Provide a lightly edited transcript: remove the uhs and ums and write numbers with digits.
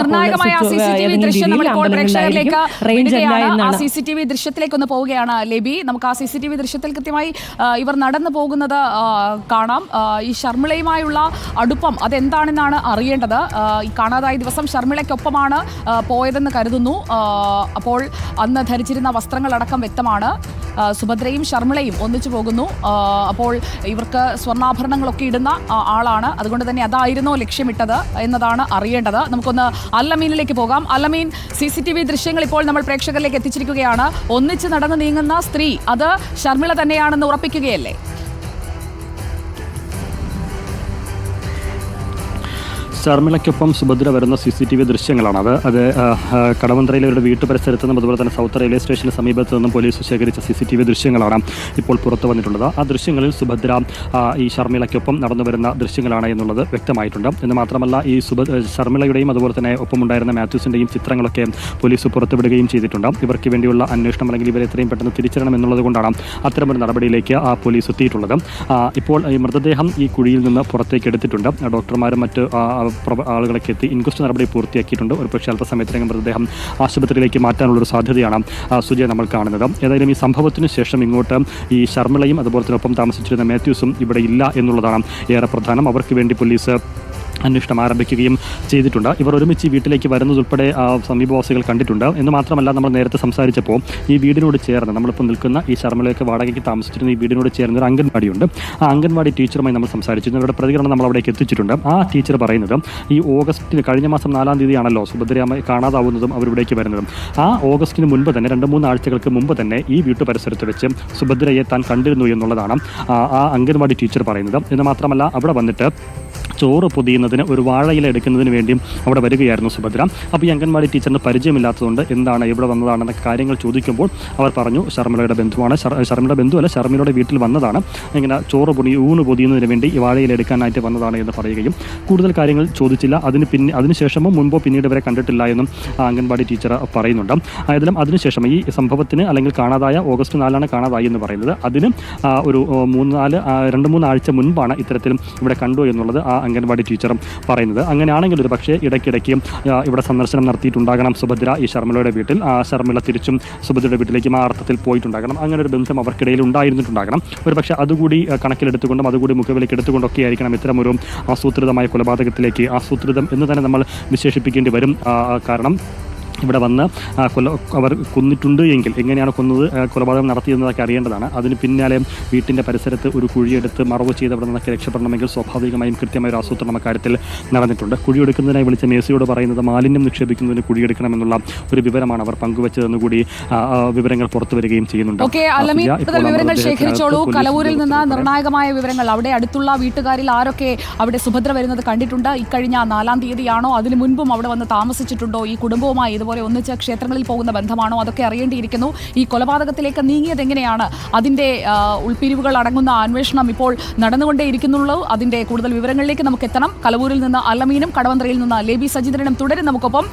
നിർണായകമായ CCTV ദൃശ്യം നമ്മളിപ്പോൾ പ്രേക്ഷകരിലേക്ക് വിടുകയാണ്. ആ CCTV ദൃശ്യത്തിലേക്ക് ഒന്ന് പോവുകയാണ് ലേബി. നമുക്ക് ആ CCTV ദൃശ്യത്തിൽ കൃത്യമായി ഇവർ നടന്നു പോകുന്നത് കാണാം. ഈ ഷർമിളയുമായുള്ള അടുപ്പം അതെന്താണെന്നാണ് അറിയേണ്ടത്. ഈ കാണാതായ ദിവസം ഷർമിളയ്ക്കൊപ്പമാണ് പോയതെന്ന് കരുതുന്നു. അപ്പോൾ അന്ന് ധരിച്ചിരുന്ന വസ്ത്രങ്ങളടക്കം വ്യക്തമാണ്. സുഭദ്രയും ഷർമിളയും ഒന്നിച്ചു പോകുന്നു. അപ്പോൾ ഇവർക്ക് സ്വർണ്ണാഭരണങ്ങളൊക്കെ ഇടുന്ന ആളാണ്. അതുകൊണ്ട് തന്നെ അതായിരുന്നോ ലക്ഷ്യമിട്ടത് എന്നതാണ് അറിയേണ്ടത്. നമുക്കൊന്ന് അല്ലമീനിലേക്ക് പോകാം. അല്ലമീൻ, CCTV ദൃശ്യങ്ങൾ ഇപ്പോൾ നമ്മൾ പ്രേക്ഷകരിലേക്ക് എത്തിച്ചിരിക്കുകയാണ്. ഒന്നിച്ച് നടന്നു നീങ്ങുന്ന സ്ത്രീ അത് ഷർമിള തന്നെയാണെന്ന് ഉറപ്പിക്കുകയല്ലേ? ഷർമിളയ്ക്കൊപ്പം സുഭദ്ര വരുന്ന CCTV ദൃശ്യങ്ങളാണ് അത് കടവന്ത്രയിലെ ഒരു വീട്ടു പരിസരത്ത് നിന്നും അതുപോലെ തന്നെ സൗത്ത് റെയിൽവേ സ്റ്റേഷന് സമീപത്ത് നിന്നും പോലീസ് ശേഖരിച്ച CCTV ദൃശ്യങ്ങളാണ് ഇപ്പോൾ പുറത്തു വന്നിട്ടുള്ളത്. ആ ദൃശ്യങ്ങളിൽ സുഭദ്ര ഈ ഷർമിളയ്ക്കൊപ്പം നടന്നു വരുന്ന ദൃശ്യങ്ങളാണ് എന്നുള്ളത് വ്യക്തമായിട്ടുണ്ട്. എന്ന് മാത്രമല്ല ഈ ഷർമിളയുടെയും അതുപോലെ തന്നെ ഒപ്പമുണ്ടായിരുന്ന മാത്യൂസിൻ്റെയും ചിത്രങ്ങളൊക്കെ പോലീസ് പുറത്തുവിടുകയും ചെയ്തിട്ടുണ്ട്. ഇവർക്ക് വേണ്ടിയുള്ള അന്വേഷണം അല്ലെങ്കിൽ ഇവരെ എത്രയും പെട്ടെന്ന് തിരിച്ചറിയണം എന്നുള്ളത് കൊണ്ടാണ് അത്തരമൊരു നടപടിയിലേക്ക് പോലീസ് എത്തിയിട്ടുള്ളത്. ഇപ്പോൾ ഈ മൃതദേഹം ഈ കുഴിയിൽ നിന്ന് പുറത്തേക്ക് എടുത്തിട്ടുണ്ട്. ഡോക്ടർമാരും മറ്റ് ആളുകളൊക്കെ എത്തി ഇൻക്വസ്റ്റ് നടപടി പൂർത്തിയാക്കിയിട്ടുണ്ട്. ഒരു പക്ഷേ അല്പസമയത്തിനകം മൃതദേഹം ആശുപത്രിയിലേക്ക് മാറ്റാനുള്ളൊരു സാധ്യതയാണ് സുജയ നമ്മൾ കാണുന്നത്. ഏതായാലും ഈ സംഭവത്തിന് ശേഷം ഇങ്ങോട്ട് ഈ ഷർമിളയും അതുപോലെ തന്നെ ഒപ്പം താമസിച്ചിരുന്ന മാത്യൂസും ഇവിടെ ഇല്ല എന്നുള്ളതാണ് ഏറെ പ്രധാനം. അവർക്ക് വേണ്ടി പോലീസ് അന്വേഷണം ആരംഭിക്കുകയും ചെയ്തിട്ടുണ്ട്. ഇവർ ഒരുമിച്ച് വീട്ടിലേക്ക് വരുന്നതുൾപ്പെടെ സമീപവാസികൾ കണ്ടിട്ടുണ്ട്. എന്ന് മാത്രമല്ല, നമ്മൾ നേരത്തെ സംസാരിച്ചപ്പോൾ ഈ വീടിനോട് ചേർന്ന് നമ്മളിപ്പോൾ നിൽക്കുന്ന ഈ ഷർമിളയൊക്കെ വാടകയ്ക്ക് താമസിച്ചിരുന്ന ഈ വീടിനോട് ചേർന്ന് ഒരു അംഗൻവാടിയുണ്ട്. ആ അംഗൻവാടി ടീച്ചറുമായി നമ്മൾ സംസാരിച്ചിരുന്നു. അവരുടെ പ്രതികരണം നമ്മൾ അവിടേക്ക് എത്തിച്ചിട്ടുണ്ട്. ആ ടീച്ചർ പറയുന്നത് ഈ ഓഗസ്റ്റിന് കഴിഞ്ഞ മാസം 4-ാം തീയതിയാണല്ലോ സുഭദ്രയായി കാണാതാവുന്നതും അവരിവിടേക്ക് വരുന്നതും. ആ ഓഗസ്റ്റിന് മുൻപ് തന്നെ 2-3 ആഴ്ചകൾക്ക് മുമ്പ് തന്നെ ഈ വീട്ടു പരിസരത്ത് വെച്ച് സുഭദ്രയെ താൻ കണ്ടിരുന്നു എന്നുള്ളതാണ് ആ അംഗൻവാടി ടീച്ചർ പറയുന്നത്. എന്ന് മാത്രമല്ല, അവിടെ വന്നിട്ട് ചോറ് പൊതിയുന്നതിന് ഒരു വാഴയില എടുക്കുന്നതിന് വേണ്ടിയും അവിടെ വരികയായിരുന്നു സുഭദ്ര. അപ്പോൾ ഈ അംഗൻവാടി ടീച്ചറിന് പരിചയമില്ലാത്തതുകൊണ്ട് എന്താണ് ഇവിടെ വന്നതാണെന്ന കാര്യങ്ങൾ ചോദിക്കുമ്പോൾ അവർ പറഞ്ഞു ഷർമിളയുടെ ബന്ധുവാണ്. ഷർമിളയുടെ ബന്ധുവല്ല, ഷർമിളയുടെ വീട്ടിൽ വന്നതാണ്. ഇങ്ങനെ ഊണ് പൊതിയുന്നതിന് വേണ്ടി ഈ വാഴയില എടുക്കാനായിട്ട് വന്നതാണ് എന്ന് പറയുകയും കൂടുതൽ കാര്യങ്ങൾ ചോദിച്ചില്ല. അതിനുശേഷമോ മുൻപോ പിന്നീട് ഇവരെ കണ്ടിട്ടില്ല എന്നും അംഗൻവാടി ടീച്ചർ പറയുന്നുണ്ട്. ആയതിലും അതിനുശേഷം ഈ സംഭവത്തിന് അല്ലെങ്കിൽ കാണാതായ ഓഗസ്റ്റ് 4-ആണ് കാണാതായി എന്ന് പറയുന്നത്. അതിന് ഒരു 2-3 ആഴ്ച മുൻപാണ് ഇത്തരത്തിലും ഇവിടെ കണ്ടു എന്നുള്ളത് ആ അംഗൻവാടി ടീച്ചറും പറയുന്നത്. അങ്ങനെയാണെങ്കിൽ ഒരു പക്ഷേ ഇടയ്ക്കിടയ്ക്ക് ഇവിടെ സന്ദർശനം നടത്തിയിട്ടുണ്ടാകണം സുഭദ്ര ഈ ഷർമിളയുടെ വീട്ടിൽ. ഷർമിള തിരിച്ചും സുഭദ്രയുടെ വീട്ടിലേക്കും ആ അർത്ഥത്തിൽ പോയിട്ടുണ്ടാകണം. അങ്ങനെ ഒരു ബന്ധം അവർക്കിടയിൽ ഉണ്ടായിരുന്നിട്ടുണ്ടാകണം. ഒരു പക്ഷേ അതുകൂടി കണക്കിലെടുത്തുകൊണ്ടും അതുകൂടി മുഖവിലേക്ക് എടുത്തുകൊണ്ടൊക്കെ ആയിരിക്കണം ഇത്തരമൊരു ആസൂത്രിതമായ കൊലപാതകത്തിലേക്ക് ആസൂത്രിതം എന്ന് തന്നെ നമ്മൾ വിശേഷിപ്പിക്കേണ്ടി വരും. കാരണം ഇവിടെ വന്ന് അവർ കൊന്നിട്ടുണ്ട് എങ്കിൽ എങ്ങനെയാണ് കൊന്നത്, കൊലപാതകം നടത്തിയതെന്നതൊക്കെ അറിയേണ്ടതാണ്. അതിന് പിന്നാലെ വീട്ടിൻ്റെ പരിസരത്ത് ഒരു കുഴിയെടുത്ത് മറവ് ചെയ്ത് അവിടെ നിന്നൊക്കെ രക്ഷപ്പെടണമെങ്കിൽ സ്വാഭാവികമായും കൃത്യമായ ഒരു ആസൂത്രണം അക്കാര്യത്തിൽ നടന്നിട്ടുണ്ട്. കുഴിയെടുക്കുന്നതിനായി വിളിച്ച മേസിയോട് പറയുന്നത് മാലിന്യം നിക്ഷേപിക്കുന്നതിന് കുഴിയെടുക്കണമെന്നുള്ള ഒരു വിവരമാണ് അവർ പങ്കുവച്ചതെന്ന് കൂടി വിവരങ്ങൾ പുറത്തു വരികയും ചെയ്യുന്നുണ്ട്. വിവരങ്ങൾ ശേഖരിച്ചോളൂ. കലവൂരിൽ നിന്ന് നിർണായകമായ വിവരങ്ങൾ. അവിടെ അടുത്തുള്ള വീട്ടുകാരിൽ ആരൊക്കെ അവിടെ സുഭദ്ര വരുന്നത് കണ്ടിട്ടുണ്ട്? ഇക്കഴിഞ്ഞ 4-ാം തീയതിയാണോ അതിനു മുൻപും അവിടെ വന്ന് താമസിച്ചിട്ടുണ്ടോ? ഈ കുടുംബവുമായി ഇതുപോലെ ഒന്നിച്ച് ക്ഷേത്രങ്ങളിൽ പോകുന്ന ബന്ധമാണോ? അതൊക്കെ അറിയേണ്ടിയിരിക്കുന്നു. ഈ കൊലപാതകത്തിലേക്ക് നീങ്ങിയത് എങ്ങനെയാണ്? അതിന്റെ ഉൾപ്പിരിവുകൾ അടങ്ങുന്ന അന്വേഷണം ഇപ്പോൾ നടന്നുകൊണ്ടേയിരിക്കുന്നുള്ളൂ. അതിന്റെ കൂടുതൽ വിവരങ്ങളിലേക്ക് നമുക്ക് എത്തണം. കലവൂരിൽ നിന്ന് അല്ലമീനും കടവന്ത്രയിൽ നിന്ന് ലേബി സജിന്ദ്രനും തുടരും നമുക്കൊപ്പം.